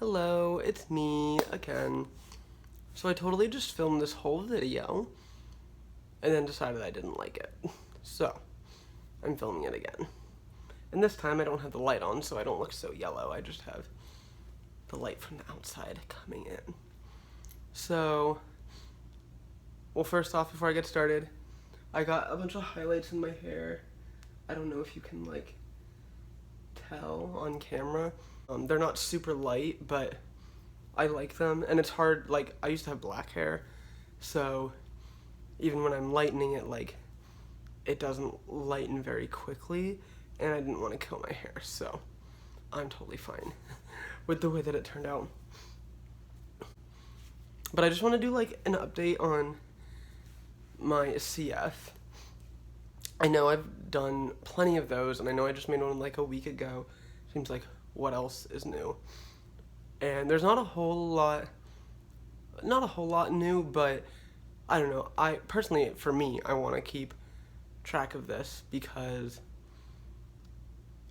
Hello, it's me again. So I totally just filmed this whole video and then decided I didn't like it. So I'm filming it again. And this time I don't have the light on, so I don't look so yellow. I just have the light from the outside coming in. So, well, first off, before I get started, I got a bunch of highlights in my hair. I don't know if you can tell on camera. They're not super light, but I like them, and it's hard. I used to have black hair, so even when I'm lightening it, it doesn't lighten very quickly, and I didn't want to kill my hair, so I'm totally fine with the way that it turned out. But I just want to do an update on my CF. I know I've done plenty of those, and I know I just made one a week ago. Seems like what else is new? And there's not a whole lot new, but I don't know. I personally, for me, I want to keep track of this because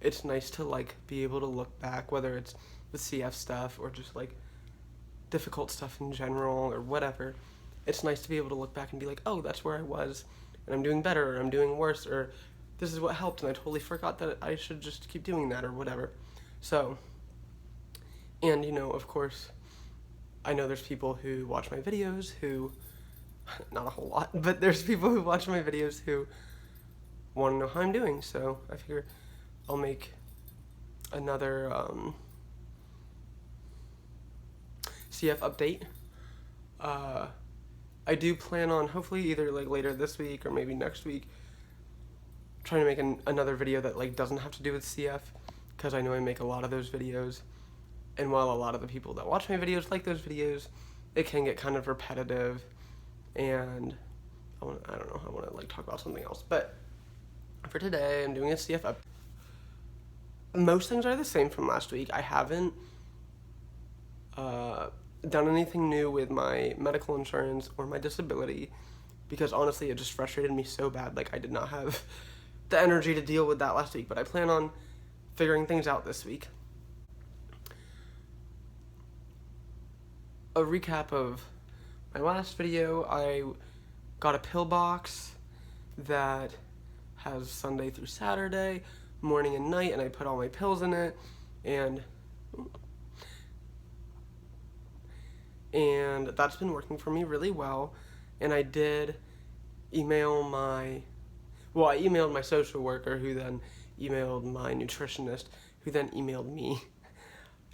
it's nice to be able to look back, whether it's with CF stuff or just difficult stuff in general or whatever. It's nice to be able to look back and be like, oh, that's where I was, and I'm doing better, or I'm doing worse, or this is what helped, and I totally forgot that I should just keep doing that or whatever. So, and of course, I know there's people who watch my videos who, not a whole lot, but there's people who watch my videos who want to know how I'm doing, so I figure I'll make another CF update. I do plan on hopefully either later this week or maybe next week trying to make another video that doesn't have to do with CF, because I know I make a lot of those videos, and while a lot of the people that watch my videos like those videos, it can get kind of repetitive, and I want to talk about something else. But for today, I'm doing a CF up. Most things are the same from last week. I haven't done anything new with my medical insurance or my disability, because honestly, it just frustrated me so bad. I did not have the energy to deal with that last week, but I plan on figuring things out this week. A recap of my last video: I got a pill box that has Sunday through Saturday, morning and night, and I put all my pills in it, and that's been working for me really well. And I did email I emailed my social worker, who then emailed my nutritionist, who then emailed me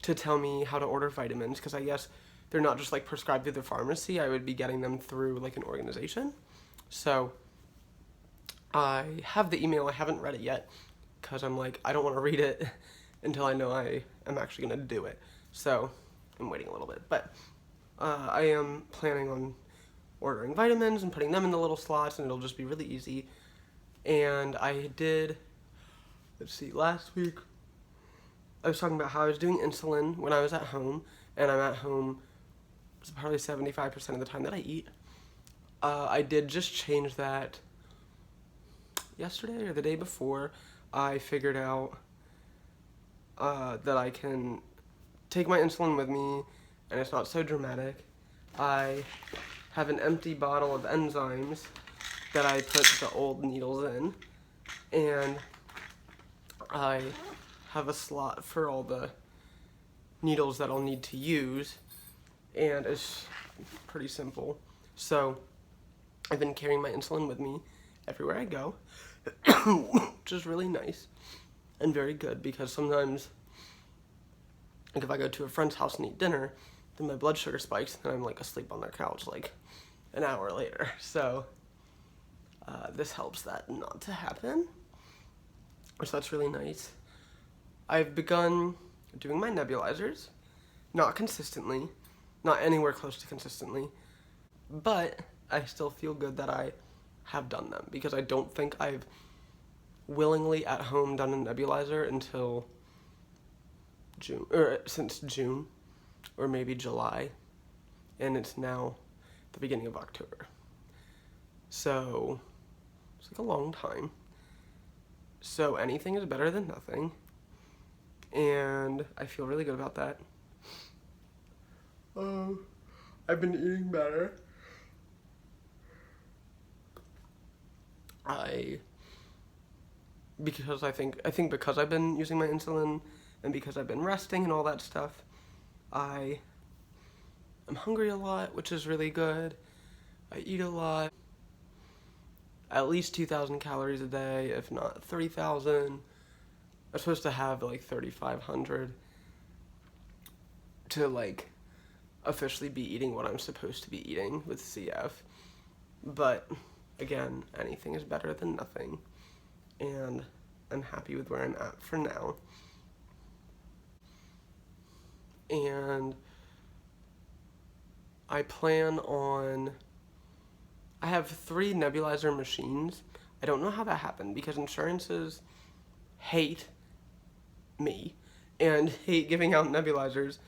to tell me how to order vitamins, because I guess they're not just prescribed through the pharmacy. I would be getting them through an organization. So I have the email. I haven't read it yet because I'm I don't want to read it until I know I am actually going to do it. So I'm waiting a little bit, but I am planning on ordering vitamins and putting them in the little slots, and it'll just be really easy. And I did, last week I was talking about how I was doing insulin when I was at home, and I'm at home probably 75% of the time that I eat. I did just change that yesterday or the day before. I figured out that I can take my insulin with me, and it's not so dramatic. I have an empty bottle of enzymes that I put the old needles in, and I have a slot for all the needles that I'll need to use, and it's pretty simple. So I've been carrying my insulin with me everywhere I go, which is really nice and very good, because sometimes if I go to a friend's house and eat dinner, then my blood sugar spikes, and I'm asleep on their couch an hour later. So this helps that not to happen, so that's really nice. I've begun doing my nebulizers, not consistently, not anywhere close to consistently, but I still feel good that I have done them, because I don't think I've willingly at home done a nebulizer until since June, or maybe July, and it's now the beginning of October. So it's a long time. So anything is better than nothing, and I feel really good about that. I've been eating better. Because I think because I've been using my insulin and because I've been resting and all that stuff, I am hungry a lot, which is really good. I eat a lot. At least 2,000 calories a day, if not 3,000. I'm supposed to have like 3,500 to like officially be eating what I'm supposed to be eating with CF. But again, anything is better than nothing. And I'm happy with where I'm at for now. And I have 3 nebulizer machines. I don't know how that happened because insurances hate me and hate giving out nebulizers.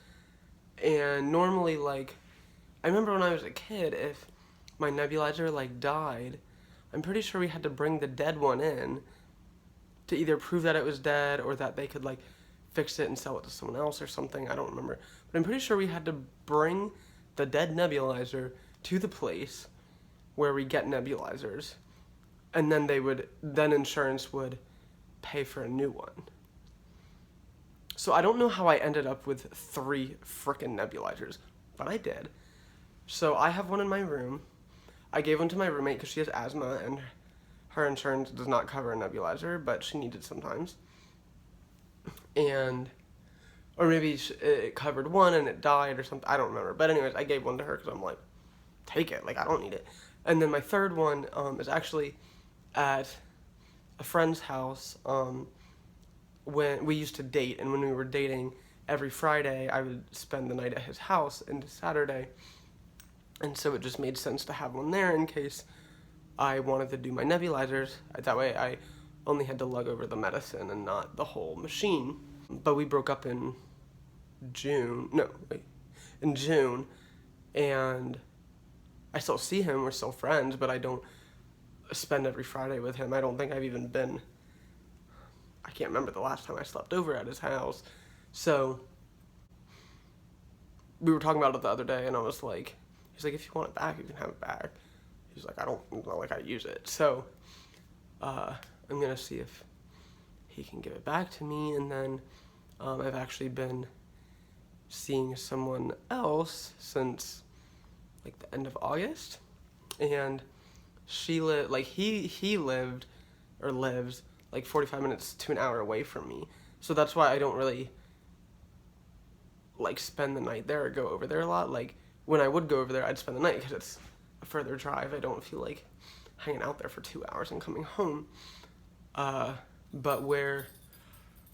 And normally, like, I remember when I was a kid, if my nebulizer, like, died, I'm pretty sure we had to bring the dead one in to either prove that it was dead or that they could, like, fix it and sell it to someone else or something. I don't remember. But I'm pretty sure we had to bring the dead nebulizer to the place where we get nebulizers. And then insurance would pay for a new one. So I don't know how I ended up with 3 frickin' nebulizers, but I did. So I have one in my room. I gave one to my roommate because she has asthma and her insurance does not cover a nebulizer, but she needs it sometimes. Or maybe it covered one and it died or something. I don't remember. But anyways, I gave one to her because I'm like, take it. Like, I don't need it. And then my third one is actually at a friend's house. When we used to date, and when we were dating, every Friday I would spend the night at his house into Saturday. And so it just made sense to have one there in case I wanted to do my nebulizers. That way I only had to lug over the medicine and not the whole machine. But we broke up in June, and I still see him, we're still friends, but I don't spend every Friday with him. I don't think I've even been, I can't remember the last time I slept over at his house. So we were talking about it the other day, and I was like, he's like, if you want it back, you can have it back. He's like, it's not like I use it. So I'm gonna see if he can give it back to me. And then I've actually been seeing someone else since like the end of August, and he lives like 45 minutes to an hour away from me. So that's why I don't really like spend the night there or go over there a lot. Like when I would go over there, I'd spend the night because it's a further drive. I don't feel like hanging out there for 2 hours and coming home. But where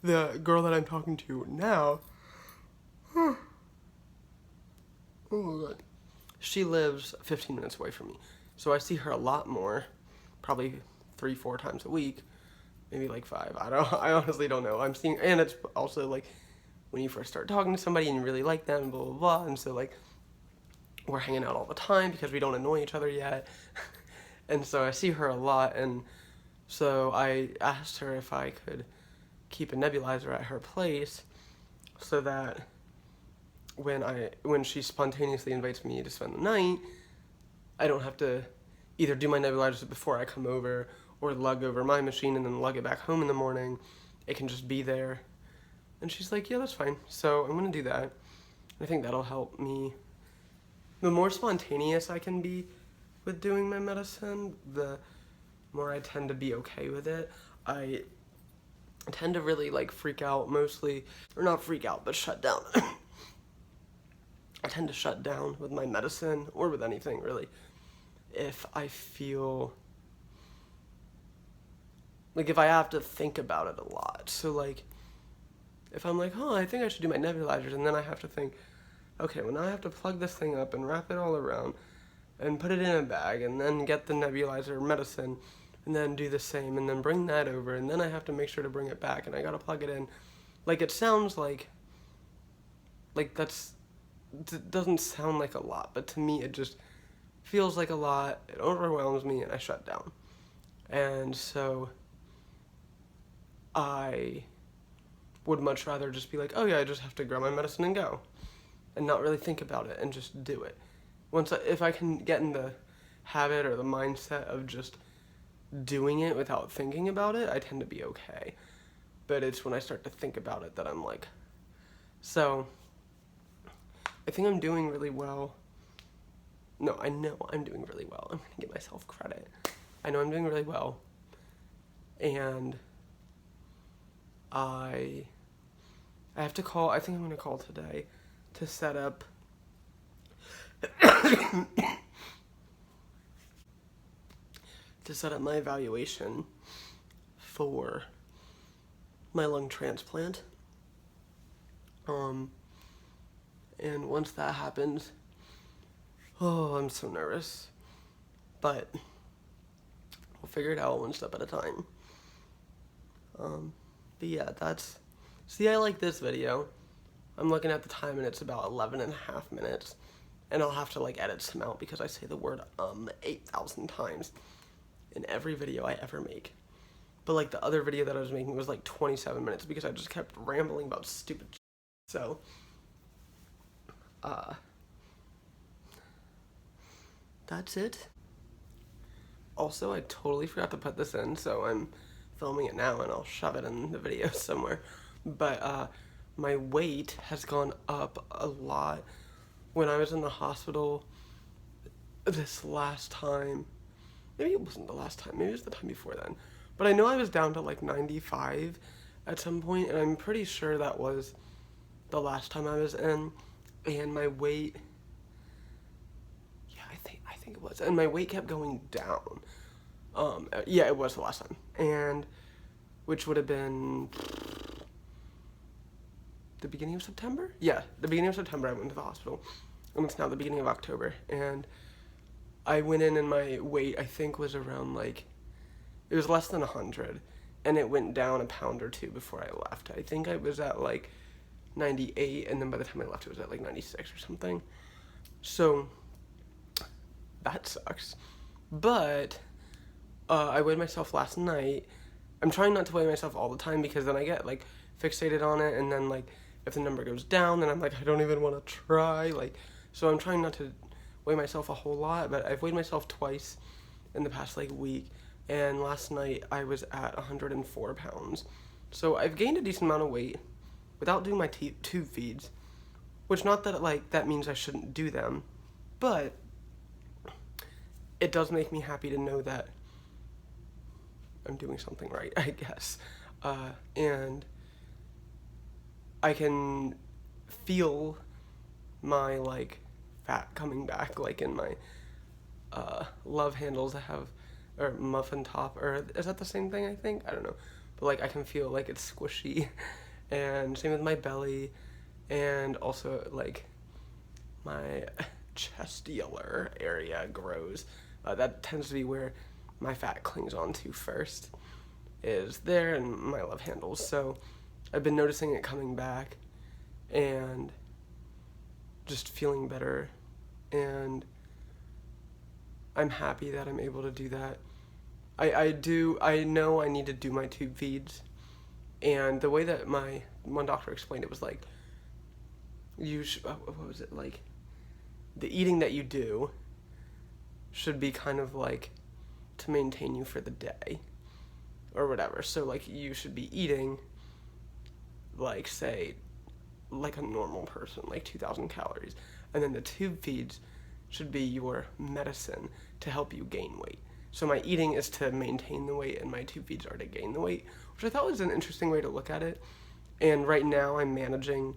the girl that I'm talking to now, oh my god, she lives 15 minutes away from me. So I see her a lot more, probably 3-4 times a week, maybe like 5. I honestly don't know. And it's also like when you first start talking to somebody and you really like them, blah, blah, blah. And so like we're hanging out all the time because we don't annoy each other yet. And so I see her a lot. And so I asked her if I could keep a nebulizer at her place so that when she spontaneously invites me to spend the night, I don't have to either do my nebulizers before I come over or lug over my machine and then lug it back home in the morning. It can just be there. And she's like, yeah, that's fine. So I'm going to do that. I think that'll help me. The more spontaneous I can be with doing my medicine, the more I tend to be okay with it. I tend to really like freak out mostly, or not freak out, but shut down. I tend to shut down with my medicine or with anything really if I feel like if I have to think about it a lot. So like if I'm like, oh, I think I should do my nebulizers, and then I have to think, okay, well now I have to plug this thing up and wrap it all around and put it in a bag and then get the nebulizer medicine and then do the same and then bring that over and then I have to make sure to bring it back and I gotta plug it in. Like it sounds like it doesn't sound like a lot, but to me it just feels like a lot. It overwhelms me and I shut down. And so I would much rather just be like, oh yeah, I just have to grab my medicine and go. and not really think about it and just do it. If I can get in the habit or the mindset of just doing it without thinking about it, I tend to be okay. But it's when I start to think about it that I'm like, so I think I'm doing really well. No, I know I'm doing really well. I'm gonna give myself credit. I know I'm doing really well. And I have to call, I think I'm gonna call today to set up my evaluation for my lung transplant. And once that happens, oh, I'm so nervous. But we'll figure it out one step at a time. But yeah, see, I like this video. I'm looking at the time and it's about 11.5 minutes. And I'll have to like edit some out because I say the word 8,000 times in every video I ever make. But like the other video that I was making was like 27 minutes because I just kept rambling about stupid shit. So, that's it. Also, I totally forgot to put this in, so I'm filming it now and I'll shove it in the video somewhere. But, my weight has gone up a lot. When I was in the hospital this last time, maybe it wasn't the last time, maybe it was the time before then, but I know I was down to like 95 at some point, and I'm pretty sure that was the last time I was in, and my weight, yeah, I think it was, and my weight kept going down. Yeah, it was the last time, and which would have been the beginning of September? Yeah, the beginning of September I went to the hospital, and it's now the beginning of October, and I went in and my weight, I think, was around like, it was less than 100, and it went down a pound or two before I left. I think I was at like 98, and then by the time I left it was at like 96 or something. So, that sucks. But, I weighed myself last night. I'm trying not to weigh myself all the time because then I get like fixated on it, and then like if the number goes down, then I'm like, I don't even want to try. Like, so I'm trying not to weigh myself a whole lot, but I've weighed myself twice in the past like week, and last night I was at 104 pounds. So I've gained a decent amount of weight without doing my tube feeds, which not that like that means I shouldn't do them, but it does make me happy to know that I'm doing something right, I guess. And I can feel my like fat coming back, like in my love handles I have, or muffin top, or is that the same thing? I think, I don't know, but like I can feel like it's squishy, and same with my belly, and also like my chesticular area grows. That tends to be where my fat clings onto first, is there, and my love handles. So I've been noticing it coming back and just feeling better, and I'm happy that I'm able to do that. I know I need to do my tube feeds, and the way that my one doctor explained it was like, what was it, like, the eating that you do should be kind of like to maintain you for the day or whatever. So like you should be eating like, say, like a normal person, like 2,000 calories, and then the tube feeds should be your medicine to help you gain weight. So my eating is to maintain the weight and my tube feeds are to gain the weight, which I thought was an interesting way to look at it. And right now I'm managing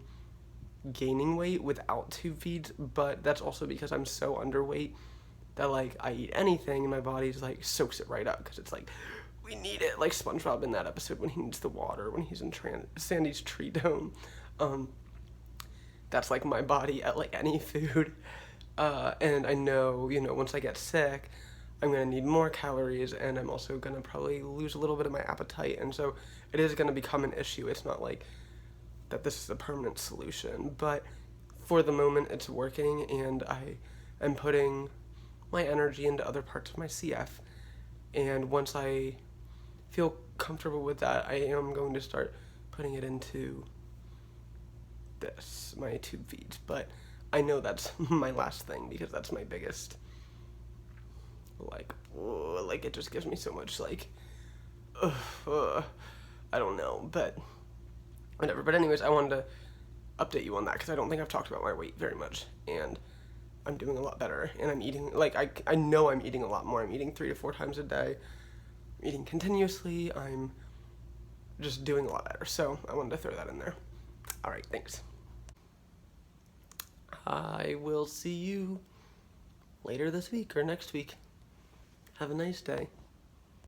gaining weight without tube feeds, but that's also because I'm so underweight that like I eat anything and my body's like soaks it right up, because it's like, we need it, like SpongeBob in that episode when he needs the water when he's in Sandy's tree dome. That's like my body at like any food, and I know, you know, once I get sick I'm gonna need more calories, and I'm also gonna probably lose a little bit of my appetite, and so it is gonna become an issue. It's not like that this is a permanent solution, but for the moment it's working, and I am putting my energy into other parts of my CF, and once I feel comfortable with that, I am going to start putting it into this, my tube feeds, but I know that's my last thing because that's my biggest, like, it just gives me so much, like, I don't know, but whatever. But anyways, I wanted to update you on that because I don't think I've talked about my weight very much, and I'm doing a lot better, and I'm eating, like, I know I'm eating a lot more. I'm eating 3 to 4 times a day, I'm eating continuously, I'm just doing a lot better, so I wanted to throw that in there. All right, thanks. I will see you later this week or next week. Have a nice day.